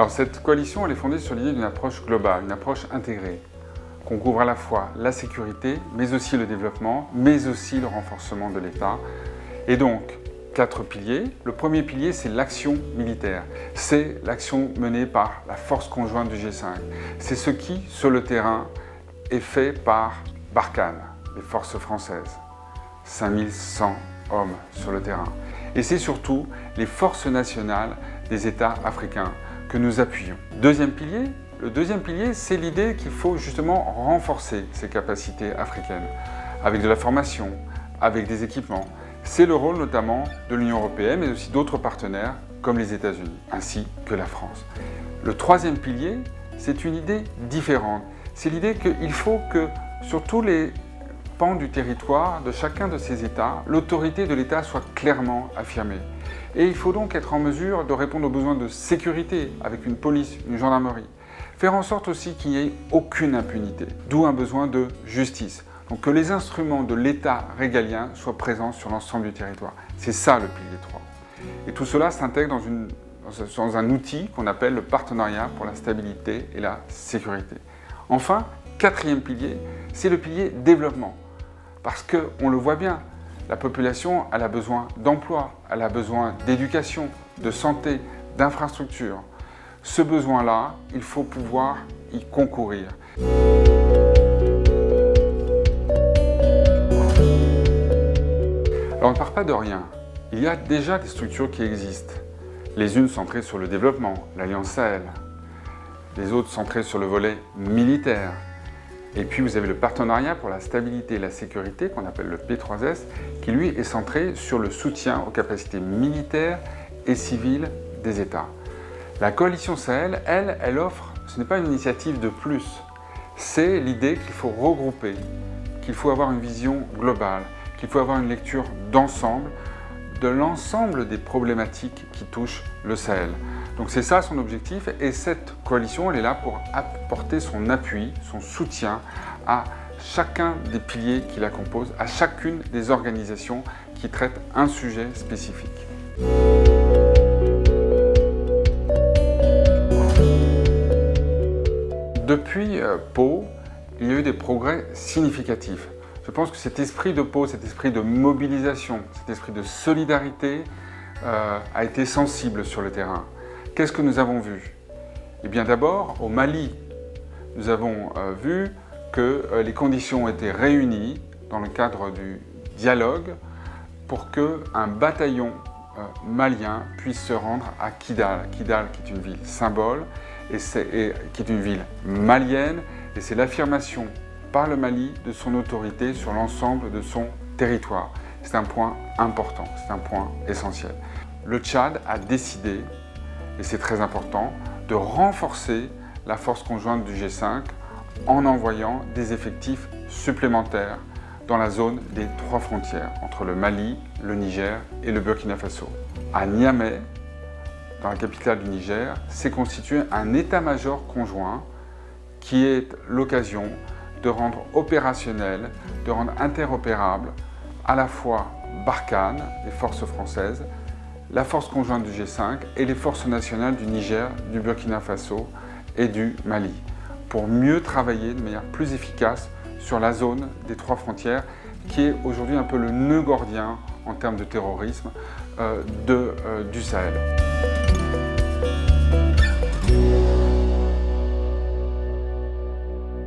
Alors cette coalition, elle est fondée sur l'idée d'une approche globale, une approche intégrée, qu'on couvre à la fois la sécurité, mais aussi le développement, mais aussi le renforcement de l'État. Et donc, 4 piliers. Le premier pilier, c'est l'action militaire. C'est l'action menée par la force conjointe du G5. C'est ce qui, sur le terrain, est fait par Barkhane, les forces françaises. 5100 hommes sur le terrain. Et c'est surtout les forces nationales des États africains que nous appuyons. Deuxième pilier, le deuxième pilier, c'est l'idée qu'il faut justement renforcer ces capacités africaines, avec de la formation, avec des équipements. C'est le rôle notamment de l'Union européenne, mais aussi d'autres partenaires comme les États-Unis, ainsi que la France. Le troisième pilier, c'est une idée différente. C'est l'idée qu'il faut que sur tous les pans du territoire de chacun de ces États, l'autorité de l'État soit clairement affirmée. Et il faut donc être en mesure de répondre aux besoins de sécurité avec une police, une gendarmerie. Faire en sorte aussi qu'il n'y ait aucune impunité, d'où un besoin de justice. Donc que les instruments de l'État régalien soient présents sur l'ensemble du territoire. C'est ça le pilier 3. Et tout cela s'intègre dans un outil qu'on appelle le partenariat pour la stabilité et la sécurité. Enfin, quatrième pilier, c'est le pilier développement. Parce qu'on le voit bien, la population elle a besoin d'emploi, elle a besoin d'éducation, de santé, d'infrastructures. Ce besoin-là, il faut pouvoir y concourir. Alors on ne part pas de rien. Il y a déjà des structures qui existent. Les unes centrées sur le développement, l'Alliance Sahel. Les autres centrées sur le volet militaire. Et puis vous avez le partenariat pour la stabilité et la sécurité, qu'on appelle le P3S, qui lui est centré sur le soutien aux capacités militaires et civiles des États. La coalition Sahel, elle offre, ce n'est pas une initiative de plus, c'est l'idée qu'il faut regrouper, qu'il faut avoir une vision globale, qu'il faut avoir une lecture d'ensemble, de l'ensemble des problématiques qui touchent le Sahel. Donc c'est ça son objectif et cette coalition elle est là pour apporter son appui, son soutien à chacun des piliers qui la composent, à chacune des organisations qui traitent un sujet spécifique. Depuis Pau, il y a eu des progrès significatifs. Je pense que cet esprit de Pau, cet esprit de mobilisation, cet esprit de solidarité a été sensible sur le terrain. Qu'est-ce que nous avons vu? Eh bien d'abord, au Mali, nous avons vu que les conditions étaient réunies dans le cadre du dialogue pour qu'un bataillon malien puisse se rendre à Kidal. Kidal qui est une ville symbole et qui est une ville malienne et c'est l'affirmation par le Mali de son autorité sur l'ensemble de son territoire. C'est un point important, c'est un point essentiel. Le Tchad a décidé, et c'est très important, de renforcer la force conjointe du G5 en envoyant des effectifs supplémentaires dans la zone des 3 frontières, entre le Mali, le Niger et le Burkina Faso. À Niamey, dans la capitale du Niger, s'est constitué un état-major conjoint qui est l'occasion de rendre opérationnel, de rendre interopérable à la fois Barkhane, les forces françaises, la force conjointe du G5 et les forces nationales du Niger, du Burkina Faso et du Mali, pour mieux travailler de manière plus efficace sur la zone des 3 frontières, qui est aujourd'hui un peu le nœud gordien en termes de terrorisme du Sahel.